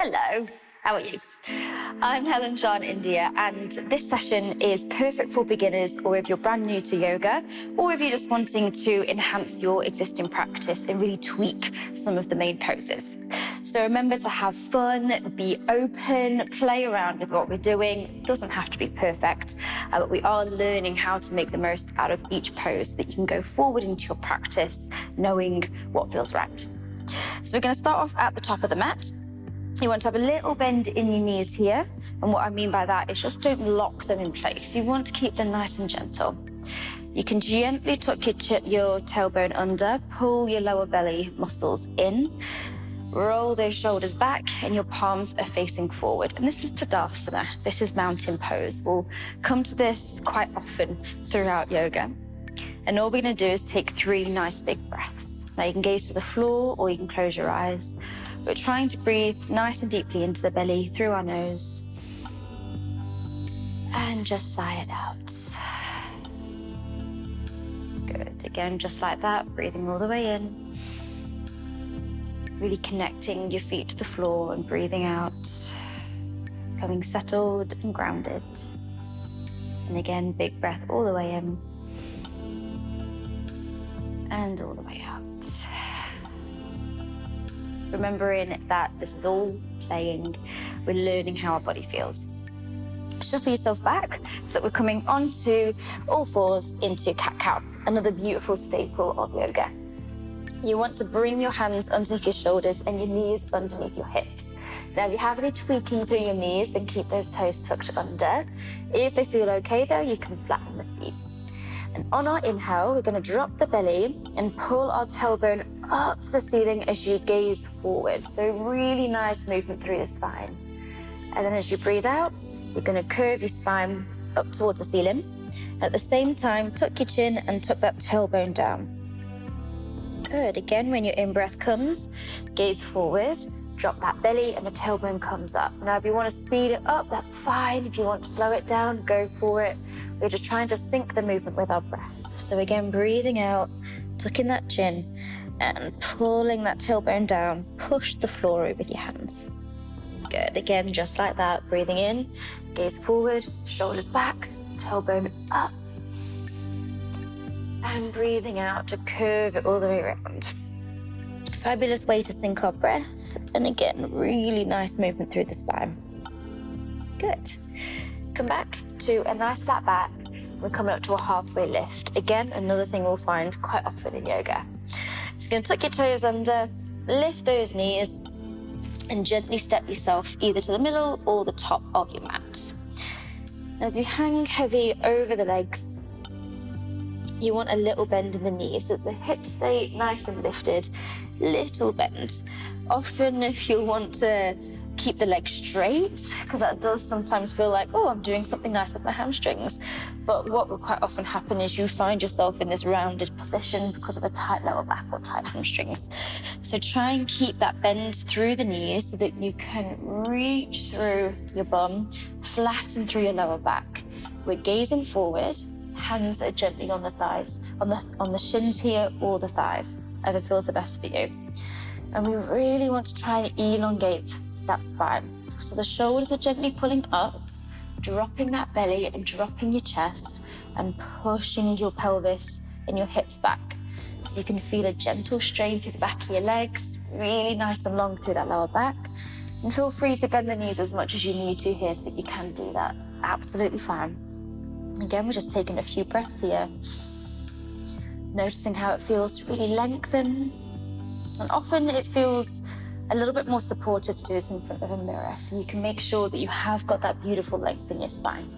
Hello, how are you? I'm Helen Sian India, and this session is perfect for beginners, or if you're brand new to yoga, or if you're just wanting to enhance your existing practice and really tweak some of the main poses. So remember to have fun, be open, play around with what we're doing. It doesn't have to be perfect, but we are learning how to make the most out of each pose so that you can go forward into your practice knowing what feels right. So we're going to start off at the top of the mat. You want to have a little bend in your knees here. And what I mean by that is just don't lock them in place. You want to keep them nice and gentle. You can gently tuck your tailbone under, pull your lower belly muscles in, roll those shoulders back, and your palms are facing forward. And this is Uttanasana. This is mountain pose. We'll come to this quite often throughout yoga. And all we're going to do is take 3 nice big breaths. Now you can gaze to the floor or you can close your eyes. We're trying to breathe nice and deeply into the belly through our nose. And just sigh it out. Good. Again, just like that, breathing all the way in. Really connecting your feet to the floor and breathing out. Becoming settled and grounded. And again, big breath all the way in. And all the way out. Remembering that this is all playing, we're learning how our body feels. Shuffle yourself back so that we're coming onto all fours into cat-cow, another beautiful staple of yoga. You want to bring your hands underneath your shoulders and your knees underneath your hips. Now, if you have any tweaking through your knees, then keep those toes tucked under. If they feel okay though, you can flatten the feet. And on our inhale, we're going to drop the belly and pull our tailbone up to the ceiling as you gaze forward. So really nice movement through the spine. And then as you breathe out, you're going to curve your spine up towards the ceiling. At the same time, tuck your chin and tuck that tailbone down. Good. Again, when your in-breath comes, gaze forward, drop that belly and the tailbone comes up. Now, if you want to speed it up, that's fine. If you want to slow it down, go for it. We're just trying to sync the movement with our breath. So again, breathing out, tucking that chin and pulling that tailbone down. Push the floor over with your hands. Good. Again, just like that. Breathing in, gaze forward, shoulders back, tailbone up. And breathing out to curve it all the way around. Fabulous way to sync our breath. And again, really nice movement through the spine. Good. Come back to a nice flat back. We're coming up to a halfway lift. Again, another thing we'll find quite often in yoga. Just going to tuck your toes under, lift those knees, and gently step yourself either to the middle or the top of your mat. As we hang heavy over the legs, you want a little bend in the knees so that the hips stay nice and lifted. Little bend. Often you'll want to keep the legs straight because that does sometimes feel like, oh, I'm doing something nice with my hamstrings. But what will quite often happen is you find yourself in this rounded position because of a tight lower back or tight hamstrings. So try and keep that bend through the knees so that you can reach through your bum, flatten through your lower back. We're gazing forward. Hands are gently on the thighs, on the shins here or the thighs, whatever feels the best for you. And we really want to try and elongate that spine. So the shoulders are gently pulling up, dropping that belly and dropping your chest and pushing your pelvis and your hips back. So you can feel a gentle strain through the back of your legs, really nice and long through that lower back. And feel free to bend the knees as much as you need to here so that you can do that. Absolutely fine. Again, we're just taking a few breaths here. Noticing how it feels to really lengthen. And often it feels a little bit more supportive to do this in front of a mirror. So you can make sure that you have got that beautiful length in your spine.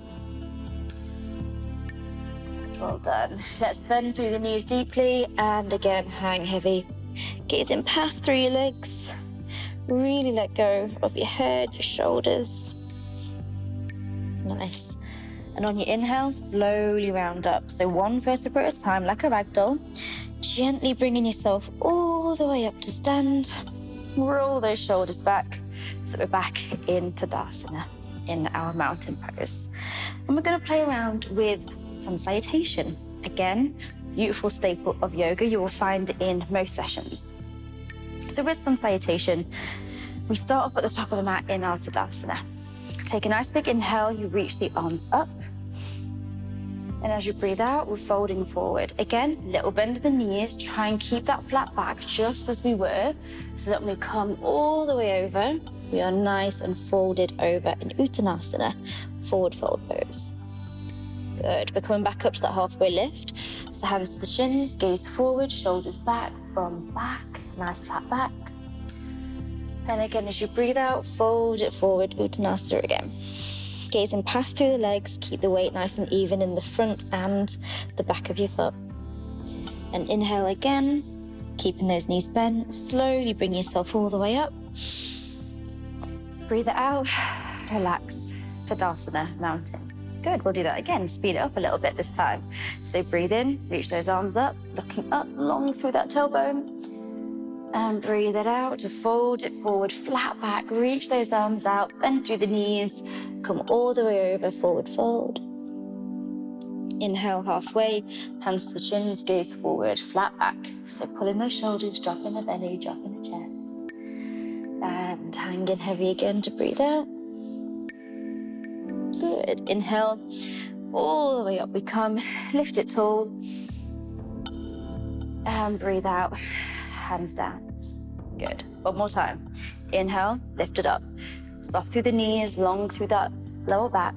Well done. Let's bend through the knees deeply. And again, hang heavy. Gazing past through your legs. Really let go of your head, your shoulders. Nice. And on your inhale, slowly round up. So 1 vertebra at a time, like a ragdoll. Gently bringing yourself all the way up to stand. Roll those shoulders back. So we're back in Uttanasana, in our mountain pose. And we're going to play around with sun salutation. Again, beautiful staple of yoga you will find in most sessions. So with sun salutation, We start off at the top of the mat in our Tadasana. Take a nice big inhale, you reach the arms up. And as you breathe out, we're folding forward. Again, little bend of the knees. Try and keep that flat back just as we were, so that when we come all the way over, we are nice and folded over in Uttanasana, forward fold pose. Good. We're coming back up to that halfway lift. So hands to the shins, gaze forward, shoulders back, bum back, nice flat back. And again, as you breathe out, fold it forward, Uttanasana again. Gazing past through the legs, keep the weight nice and even in the front and the back of your foot. And inhale again, keeping those knees bent. Slowly bring yourself all the way up. Breathe it out, relax, Tadasana, mountain. Good, we'll do that again, speed it up a little bit this time. So breathe in, reach those arms up, looking up, long through that tailbone. And breathe it out to fold it forward, flat back, reach those arms out, bend through the knees, come all the way over, forward fold. Inhale halfway, hands to the shins, gaze forward, flat back. So pull in those shoulders, drop in the belly, drop in the chest. And hang in heavy again to breathe out. Good, inhale, all the way up we come, lift it tall. And breathe out, hands down. Good. One more time. Inhale, lift it up. Soft through the knees, long through that lower back.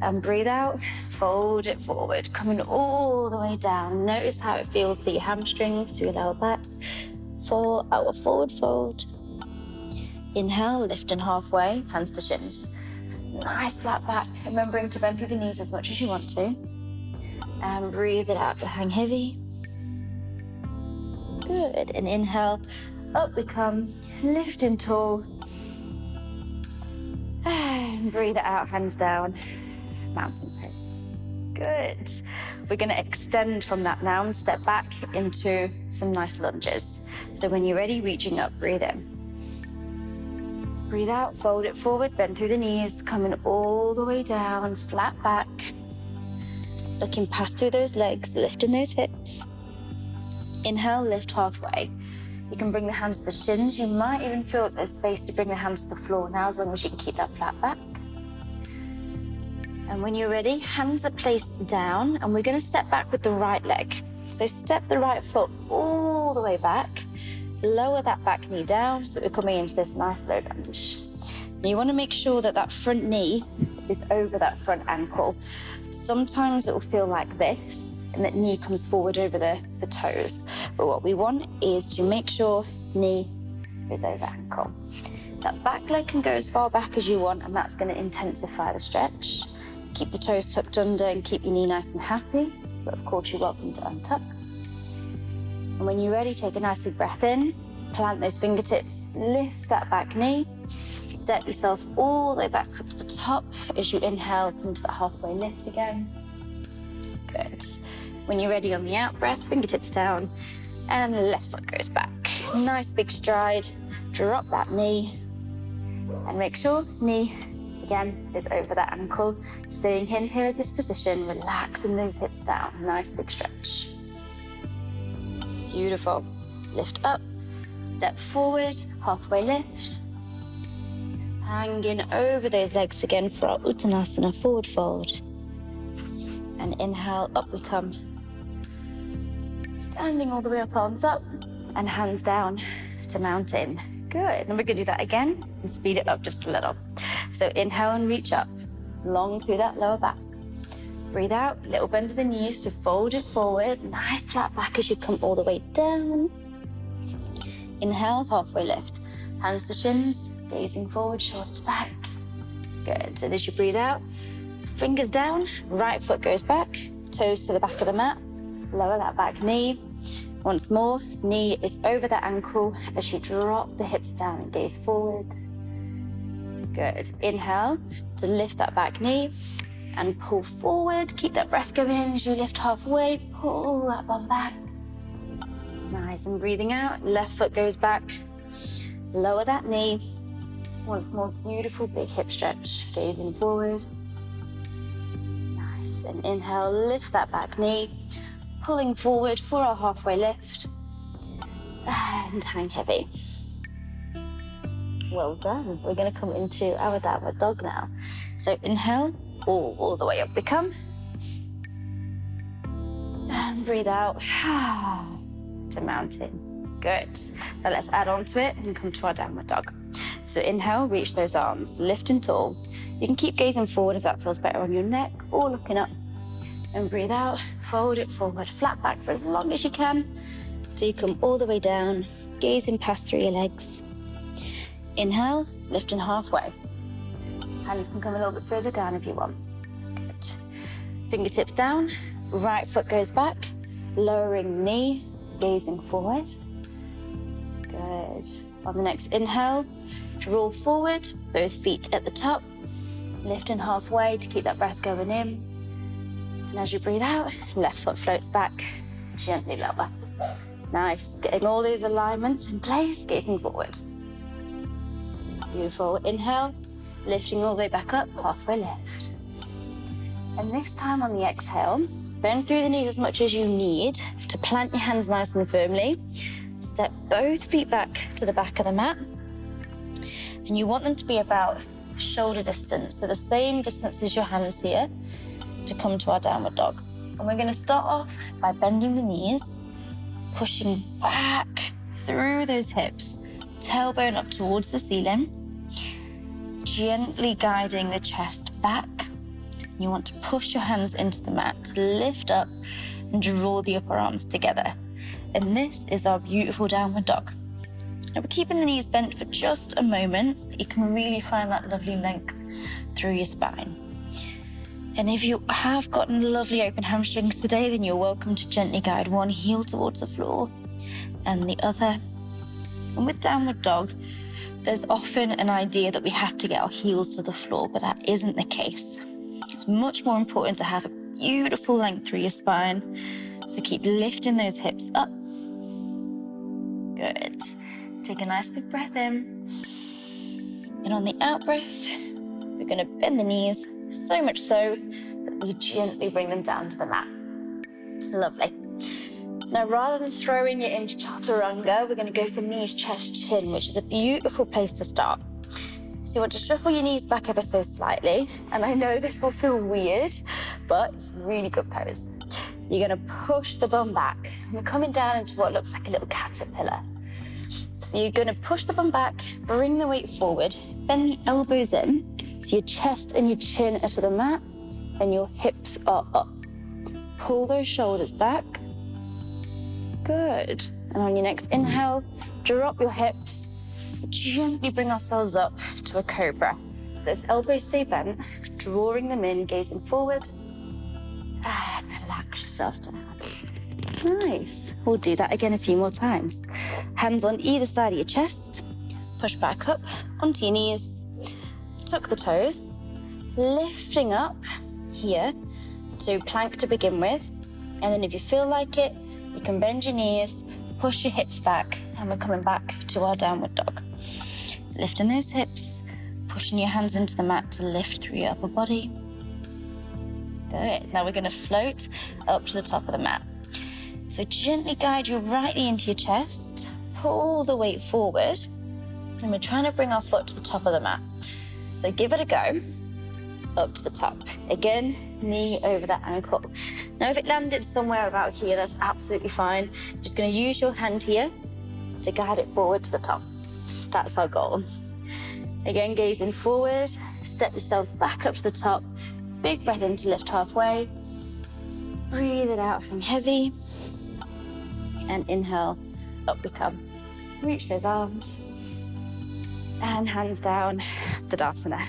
And breathe out, fold it forward, coming all the way down. Notice how it feels to your hamstrings, to your lower back. For our forward fold. Inhale, lifting halfway, hands to shins. Nice flat back, remembering to bend through the knees as much as you want to. And breathe it out to hang heavy. Good, and inhale, up we come, lifting tall. And breathe it out, hands down, mountain pose. Good. We're gonna extend from that now and step back into some nice lunges. So when you're ready, reaching up, breathe in. Breathe out, fold it forward, bend through the knees, coming all the way down, flat back. Looking past through those legs, lifting those hips. Inhale, lift halfway. You can bring the hands to the shins. You might even feel that there's space to bring the hands to the floor now, as long as you can keep that flat back. And when you're ready, hands are placed down, and we're gonna step back with the right leg. So step the right foot all the way back, lower that back knee down, so we're coming into this nice low lunge. Now you wanna make sure that that front knee is over that front ankle. Sometimes it will feel like this, and that knee comes forward over the toes. But what we want is to make sure knee is over ankle. That back leg can go as far back as you want, and that's going to intensify the stretch. Keep the toes tucked under and keep your knee nice and happy, but of course you're welcome to untuck. And when you're ready, take a nice big breath in, plant those fingertips, lift that back knee, step yourself all the way back up to the top. As you inhale, come to the halfway lift again. Good. When you're ready on the out breath, fingertips down, and left foot goes back. Nice big stride, drop that knee, and make sure knee, again, is over that ankle. Staying in here at this position, relaxing those hips down, nice big stretch. Beautiful. Lift up, step forward, halfway lift. Hanging over those legs again for our Uttanasana, forward fold. And inhale, up we come. Standing all the way up, arms up, and hands down to mountain. Good, and we're gonna do that again and speed it up just a little. So inhale and reach up, long through that lower back. Breathe out, little bend of the knees to fold it forward. Nice flat back as you come all the way down. Inhale, halfway lift. Hands to shins, gazing forward, shoulders back. Good, and as you breathe out, fingers down, right foot goes back, toes to the back of the mat, lower that back knee. Once more, knee is over the ankle as you drop the hips down and gaze forward. Good, inhale to lift that back knee and pull forward. Keep that breath going as you lift halfway, pull that bum back. Nice, and breathing out, left foot goes back, lower that knee. Once more, beautiful big hip stretch, gazing forward. Nice, and inhale, lift that back knee, pulling forward for our halfway lift, and hang heavy. Well done. We're going to come into our downward dog now. So inhale, all the way up we come. And breathe out to mountain. Good. Now let's add on to it and come to our downward dog. So inhale, reach those arms, lifting tall. You can keep gazing forward if that feels better on your neck, or looking up. And breathe out, fold it forward, flat back for as long as you can. So you come all the way down, gazing past through your legs. Inhale, lifting halfway. Hands can come a little bit further down if you want. Good. Fingertips down, right foot goes back, lowering knee, gazing forward. Good. On the next inhale, draw forward, both feet at the top, lifting halfway to keep that breath going in. And as you breathe out, left foot floats back, gently lower. Nice, getting all those alignments in place, gazing forward. Beautiful, inhale, lifting all the way back up, halfway lift. And this time on the exhale, bend through the knees as much as you need to plant your hands nice and firmly. Step both feet back to the back of the mat. And you want them to be about shoulder distance, so the same distance as your hands here, to come to our downward dog. And we're going to start off by bending the knees, pushing back through those hips, tailbone up towards the ceiling, gently guiding the chest back. You want to push your hands into the mat to lift up and draw the upper arms together. And this is our beautiful downward dog. Now we're keeping the knees bent for just a moment so that you can really find that lovely length through your spine. And if you have gotten lovely open hamstrings today, then you're welcome to gently guide one heel towards the floor and the other. And with downward dog, there's often an idea that we have to get our heels to the floor, but that isn't the case. It's much more important to have a beautiful length through your spine. So keep lifting those hips up. Good. Take a nice big breath in. And on the out breath, we're going to bend the knees so much so that we gently bring them down to the mat. Lovely. Now, rather than throwing it into chaturanga, we're going to go for knees, chest, chin, which is a beautiful place to start. So you want to shuffle your knees back ever so slightly. And I know this will feel weird, but it's a really good pose. You're going to push the bum back. And we're coming down into what looks like a little caterpillar. So you're going to push the bum back, bring the weight forward, bend the elbows in, so your chest and your chin are to the mat, and your hips are up. Pull those shoulders back. Good. And on your next inhale, drop your hips, gently bring ourselves up to a cobra. Those elbows stay bent, drawing them in, gazing forward, and relax yourself down. Nice. We'll do that again a few more times. Hands on either side of your chest, push back up onto your knees, tuck the toes, lifting up here to plank to begin with. And then if you feel like it, you can bend your knees, push your hips back, and we're coming back to our downward dog. Lifting those hips, pushing your hands into the mat to lift through your upper body. Good. Now we're going to float up to the top of the mat. So gently guide your right knee into your chest, pull the weight forward, and we're trying to bring our foot to the top of the mat. So give it a go, up to the top. Again, knee over that ankle. Now if it landed somewhere about here, that's absolutely fine. Just going to use your hand here to guide it forward to the top. That's our goal. Again, gazing forward, step yourself back up to the top. Big breath in to lift halfway. Breathe it out, hang heavy. And inhale, up we come. Reach those arms. And hands down, Uttanasana.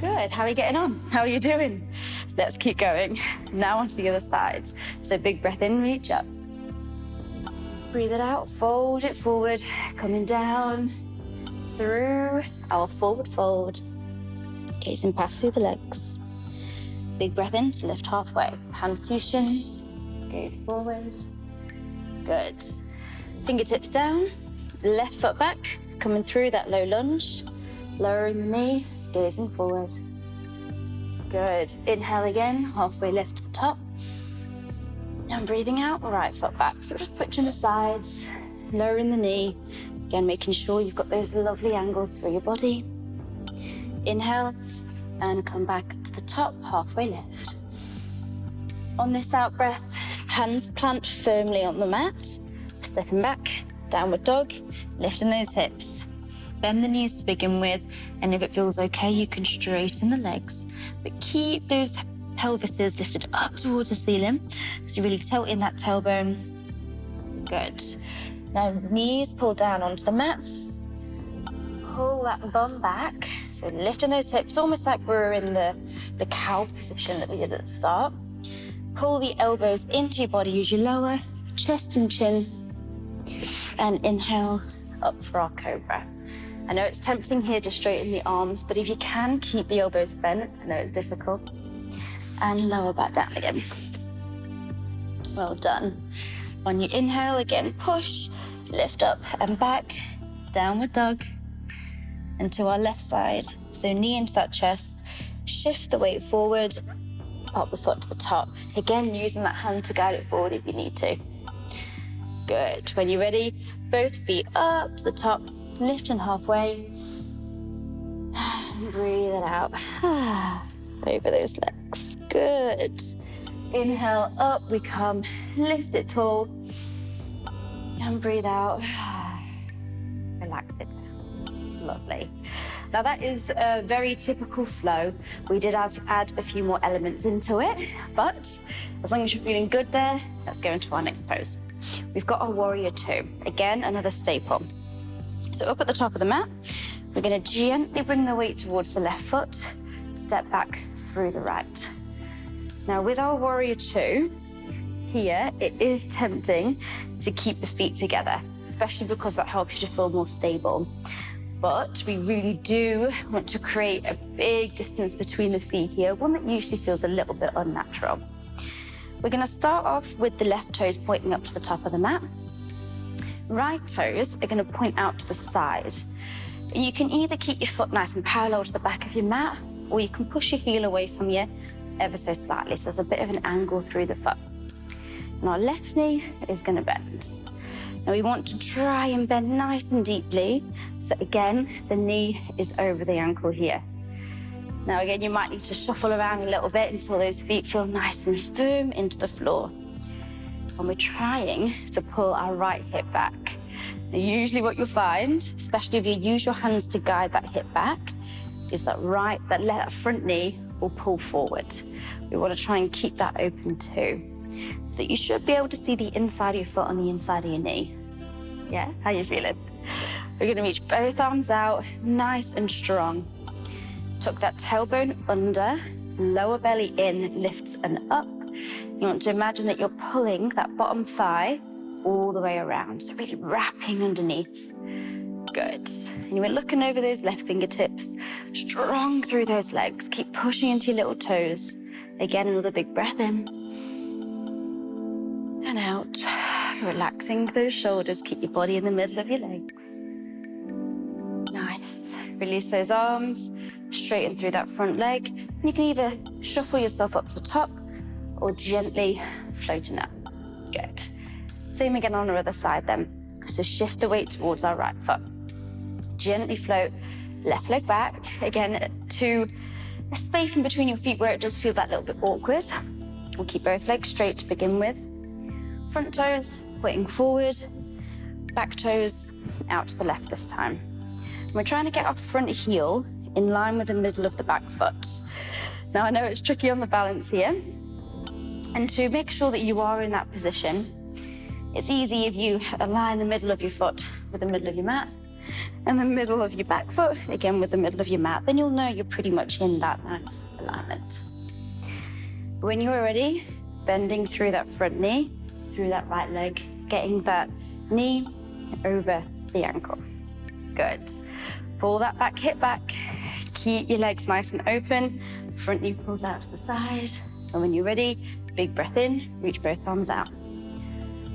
Good, how are you getting on? How are you doing? Let's keep going. Now onto the other side. So big breath in, reach up. Breathe it out, fold it forward, coming down through our forward fold. Gazing past through the legs. Big breath in to lift halfway. Hands to your shins, gaze forward. Good. Fingertips down, left foot back, coming through that low lunge, lowering the knee, gazing forward. Good. Inhale again, halfway lift to the top. And breathing out, right foot back. So we're just switching the sides, lowering the knee, Again, making sure you've got those lovely angles for your body. Inhale, and come back to the top, halfway lift. On this out breath, hands plant firmly on the mat, stepping back, downward dog, lifting those hips. Bend the knees to begin with, and if it feels okay, you can straighten the legs, but keep those pelvises lifted up towards the ceiling, so you're really tilting that tailbone. Good. Now, knees pull down onto the mat. Pull that bum back. So lifting those hips, almost like we're in the cow position that we did at the start. Pull the elbows into your body as you lower, chest and chin. And inhale up for our cobra. I know it's tempting here to straighten the arms, but if you can, keep the elbows bent. I know it's difficult. And lower back down again. Well done. On your inhale, again, push, lift up and back, downward dog. And to our left side, so knee into that chest, shift the weight forward, pop the foot to the top. Again, using that hand to guide it forward if you need to. Good. When you're ready, both feet up to the top, lifting halfway. Breathe it out. Over those legs. Good. Inhale, up we come, lift it tall. And breathe out. Relax it down. Lovely. Now that is a very typical flow. We did add a few more elements into it, but as long as you're feeling good there, let's go into our next pose. We've got our warrior two. Again, another staple. So up at the top of the mat, we're going to gently bring the weight towards the left foot, step back through the right. Now with our warrior two, here it is tempting to keep the feet together, especially because that helps you to feel more stable. But we really do want to create a big distance between the feet here, one that usually feels a little bit unnatural. We're going to start off with the left toes pointing up to the top of the mat. Right toes are going to point out to the side. And you can either keep your foot nice and parallel to the back of your mat, or you can push your heel away from you ever so slightly, so there's a bit of an angle through the foot. And our left knee is going to bend. Now we want to try and bend nice and deeply, so again, the knee is over the ankle here. Now again, you might need to shuffle around a little bit until those feet feel nice and firm into the floor. And we're trying to pull our right hip back. Now usually what you'll find, especially if you use your hands to guide that hip back, is that front knee will pull forward. We want to try and keep that open too, so that you should be able to see the inside of your foot on the inside of your knee. Yeah, how you feeling? We're going to reach both arms out, nice and strong. Tuck that tailbone under, lower belly in, lifts and up. You want to imagine that you're pulling that bottom thigh all the way around, so really wrapping underneath. Good. And we're looking over those left fingertips, strong through those legs. Keep pushing into your little toes. Again, another big breath in. And out. Relaxing those shoulders. Keep your body in the middle of your legs. Nice. Release those arms. Straighten through that front leg. And you can either shuffle yourself up to the top or gently floating up. Good. Same again on the other side then. So shift the weight towards our right foot. Gently float left leg back. Again, to a space in between your feet where it does feel that little bit awkward. We'll keep both legs straight to begin with. Front toes pointing forward. Back toes out to the left this time. And we're trying to get our front heel in line with the middle of the back foot. Now I know it's tricky on the balance here. And to make sure that you are in that position, it's easy if you align the middle of your foot with the middle of your mat and the middle of your back foot, again with the middle of your mat, then you'll know you're pretty much in that nice alignment. When you're ready, bending through that front knee, through that right leg, getting that knee over the ankle. Good. Pull that back hip back. Keep your legs nice and open. Front knee pulls out to the side. And when you're ready, big breath in, reach both arms out.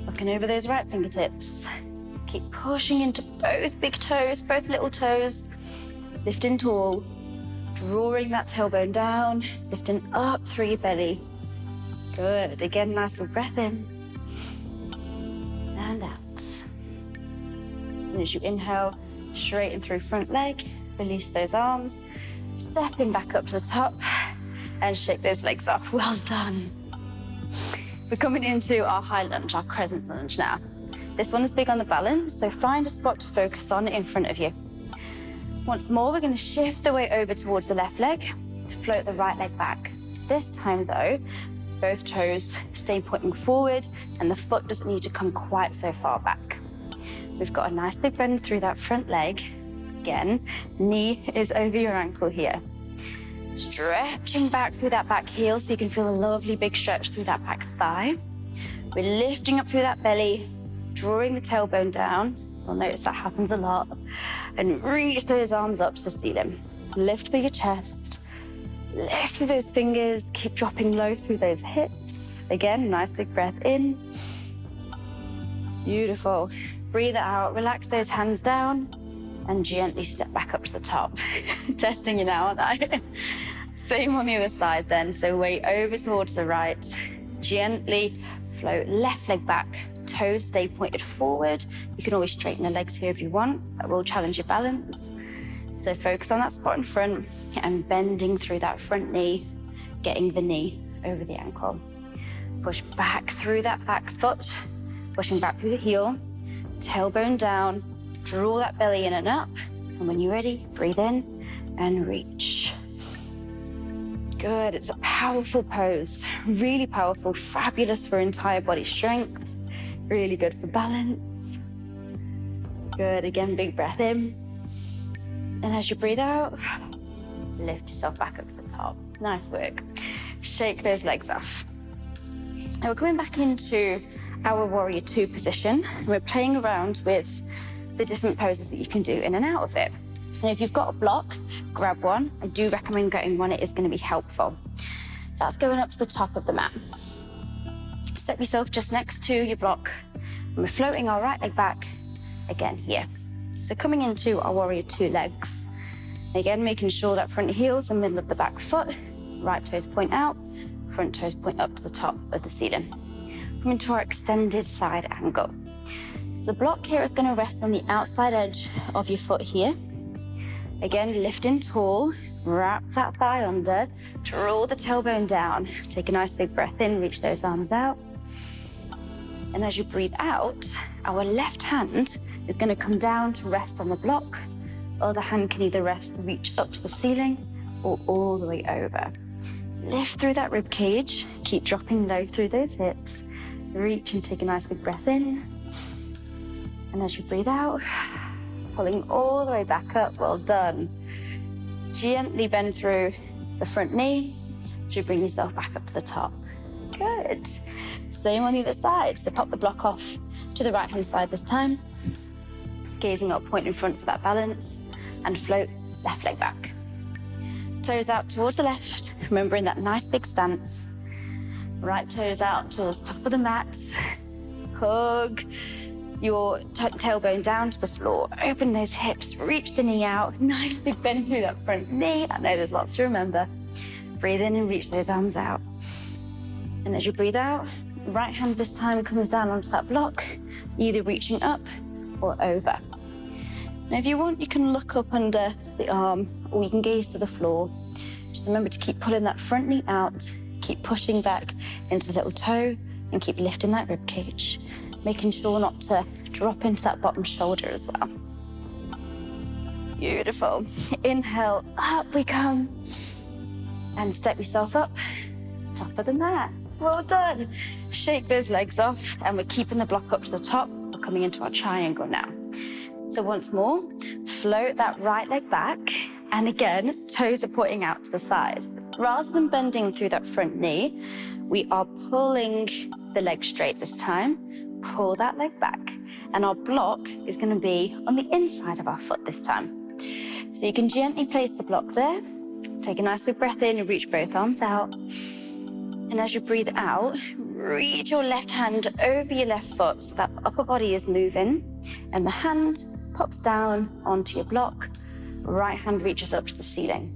Looking over those right fingertips. Keep pushing into both big toes, both little toes. Lifting tall, drawing that tailbone down, lifting up through your belly. Good. Again, nice little breath in. And out. And as you inhale, straighten through front leg, release those arms, stepping back up to the top, and shake those legs off. Well done. We're coming into our high lunge, our crescent lunge now. This one is big on the balance, so find a spot to focus on in front of you. Once more, we're going to shift the weight over towards the left leg, float the right leg back. This time though, both toes stay pointing forward and the foot doesn't need to come quite so far back. We've got a nice big bend through that front leg. Again, knee is over your ankle here. Stretching back through that back heel so you can feel a lovely big stretch through that back thigh. We're lifting up through that belly, drawing the tailbone down. You'll notice that happens a lot. And reach those arms up to the ceiling. Lift through your chest, lift through those fingers, keep dropping low through those hips. Again, nice big breath in. Beautiful. Breathe it out, relax those hands down, and gently step back up to the top. Testing you now, aren't I? Same on the other side then. So weight over towards the right. Gently float left leg back. Toes stay pointed forward. You can always straighten the legs here if you want. That will challenge your balance. So focus on that spot in front and bending through that front knee, getting the knee over the ankle. Push back through that back foot, pushing back through the heel, tailbone down, draw that belly in and up. And when you're ready, breathe in and reach. Good, it's a powerful pose, really powerful, fabulous for entire body strength, really good for balance. Good, again, big breath in. And as you breathe out, lift yourself back up to the top. Nice work. Shake those legs off. Now we're coming back into our warrior two position. We're playing around with the different poses that you can do in and out of it. And if you've got a block, grab one. I do recommend getting one. It is going to be helpful. That's going up to the top of the mat. Step yourself just next to your block. And we're floating our right leg back again here. So coming into our warrior two legs. Again, making sure that front heel's in the middle of the back foot. Right toes point out, front toes point up to the top of the ceiling. Coming to our extended side angle. So the block here is going to rest on the outside edge of your foot here. Again, lifting tall, wrap that thigh under, draw the tailbone down. Take a nice big breath in, reach those arms out. And as you breathe out, our left hand is going to come down to rest on the block. Other hand can either reach up to the ceiling or all the way over. Lift through that rib cage, keep dropping low through those hips. Reach and take a nice big breath in. And as you breathe out, pulling all the way back up, well done. Gently bend through the front knee to bring yourself back up to the top. Good. Same on the other side. So pop the block off to the right-hand side this time. Gazing up, point in front for that balance, and float left leg back. Toes out towards the left, remembering that nice big stance. Right toes out towards the top of the mat. Hug your tailbone down to the floor. Open those hips, reach the knee out. Nice big bend through that front knee. I know there's lots to remember. Breathe in and reach those arms out. And as you breathe out, right hand this time comes down onto that block, either reaching up or over. Now, if you want, you can look up under the arm or you can gaze to the floor. Just remember to keep pulling that front knee out, keep pushing back into the little toe and keep lifting that rib cage, making sure not to drop into that bottom shoulder as well. Beautiful. Inhale, up we come. And step yourself up, top of the mat. Well done. Shake those legs off and we're keeping the block up to the top. We're coming into our triangle now. So once more, float that right leg back. And again, toes are pointing out to the side. Rather than bending through that front knee, we are pulling the leg straight this time. Pull that leg back. And our block is going to be on the inside of our foot this time. So you can gently place the block there. Take a nice big breath in and reach both arms out. And as you breathe out, reach your left hand over your left foot so that upper body is moving. And the hand pops down onto your block. Right hand reaches up to the ceiling.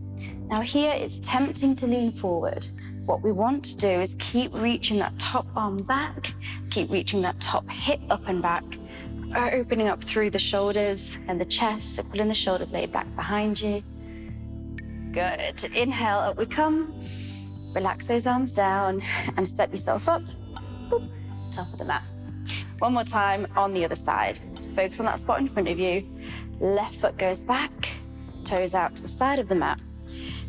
Now here it's tempting to lean forward. What we want to do is keep reaching that top arm back, keep reaching that top hip up and back, opening up through the shoulders and the chest. So pulling the shoulder blade back behind you. Good. Inhale, up we come. Relax those arms down and step yourself up. Boop, top of the mat. One more time on the other side. So focus on that spot in front of you. Left foot goes back, toes out to the side of the mat.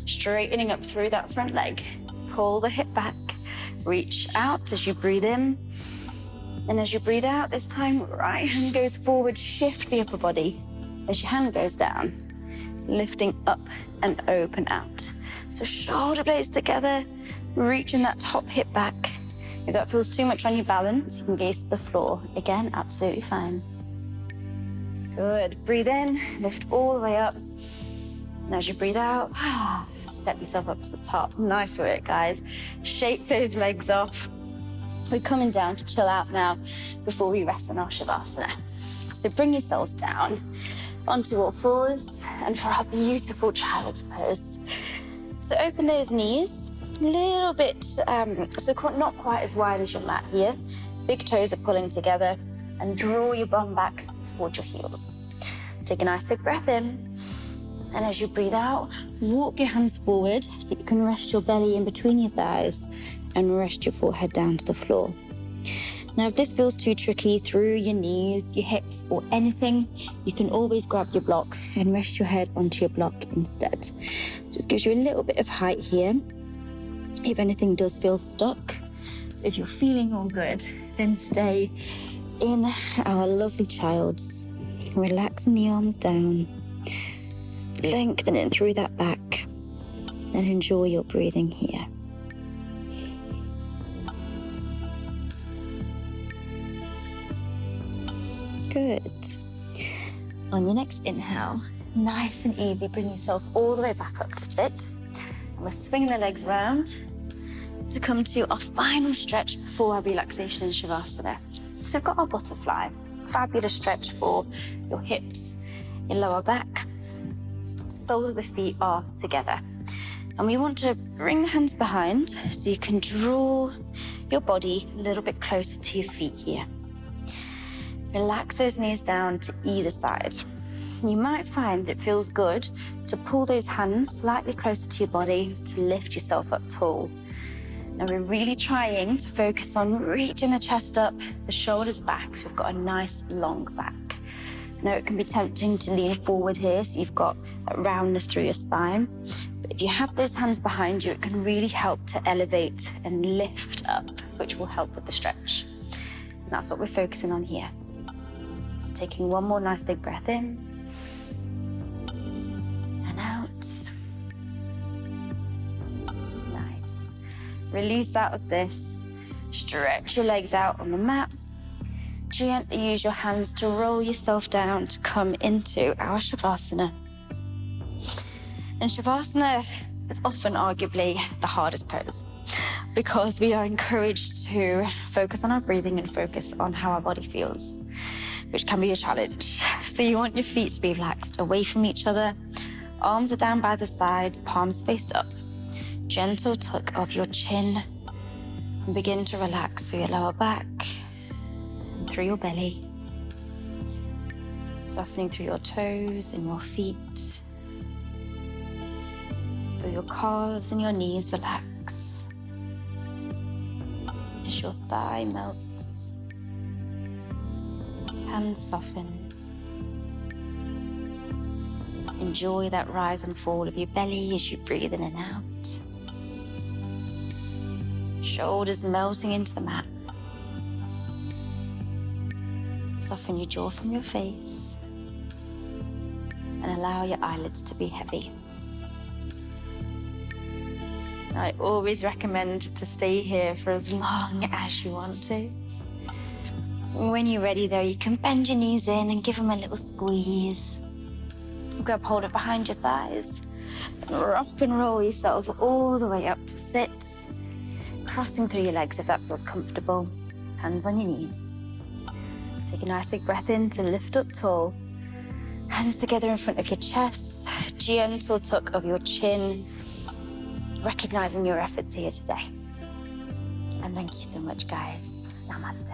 Straightening up through that front leg. Pull the hip back. Reach out as you breathe in. And as you breathe out, this time, right hand goes forward, shift the upper body. As your hand goes down, lifting up and open out. So shoulder blades together, reaching that top hip back. If that feels too much on your balance, you can gaze to the floor. Again, absolutely fine. Good. Breathe in, lift all the way up. And as you breathe out, step yourself up to the top. Nice work, guys. Shake those legs off. We're coming down to chill out now before we rest in our Shavasana. So bring yourselves down onto all fours and for our beautiful child's pose. So open those knees a little bit, so not quite as wide as your mat here. Big toes are pulling together and draw your bum back towards your heels. Take a nice big breath in. And as you breathe out, walk your hands forward so you can rest your belly in between your thighs and rest your forehead down to the floor. Now, if this feels too tricky through your knees, your hips, or anything, you can always grab your block and rest your head onto your block instead. Just gives you a little bit of height here. If anything does feel stuck, if you're feeling all good, then stay in our lovely child's. Relaxing the arms down, lengthening through that back, and enjoy your breathing here. Good. On your next inhale, nice and easy, bring yourself all the way back up to sit. And we're swinging the legs round to come to our final stretch before our relaxation in Shavasana. So we've got our butterfly. Fabulous stretch for your hips, your lower back. Soles of the feet are together. And we want to bring the hands behind so you can draw your body a little bit closer to your feet here. Relax those knees down to either side. You might find it feels good to pull those hands slightly closer to your body to lift yourself up tall. Now we're really trying to focus on reaching the chest up, the shoulders back, so we've got a nice long back. Now it can be tempting to lean forward here, so you've got that roundness through your spine. But if you have those hands behind you, it can really help to elevate and lift up, which will help with the stretch. And that's what we're focusing on here. So taking one more nice big breath in and out. Nice. Release out of this. Stretch your legs out on the mat. Gently use your hands to roll yourself down to come into our Shavasana. And Shavasana is often arguably the hardest pose because we are encouraged to focus on our breathing and focus on how our body feels, which can be a challenge. So you want your feet to be relaxed away from each other. Arms are down by the sides, palms faced up. Gentle tuck of your chin and begin to relax through your lower back and through your belly. Softening through your toes and your feet. Feel your calves and your knees relax. As your thigh melts. Hands soften. Enjoy that rise and fall of your belly as you breathe in and out. Shoulders melting into the mat. Soften your jaw from your face and allow your eyelids to be heavy. I always recommend to stay here for as long as you want to. When you're ready though, you can bend your knees in and give them a little squeeze. Grab hold of behind your thighs and rock and roll yourself all the way up to sit. Crossing through your legs if that feels comfortable. Hands on your knees. Take a nice big breath in to lift up tall. Hands together in front of your chest. Gentle tuck of your chin. Recognizing your efforts here today. And thank you so much, guys. Namaste.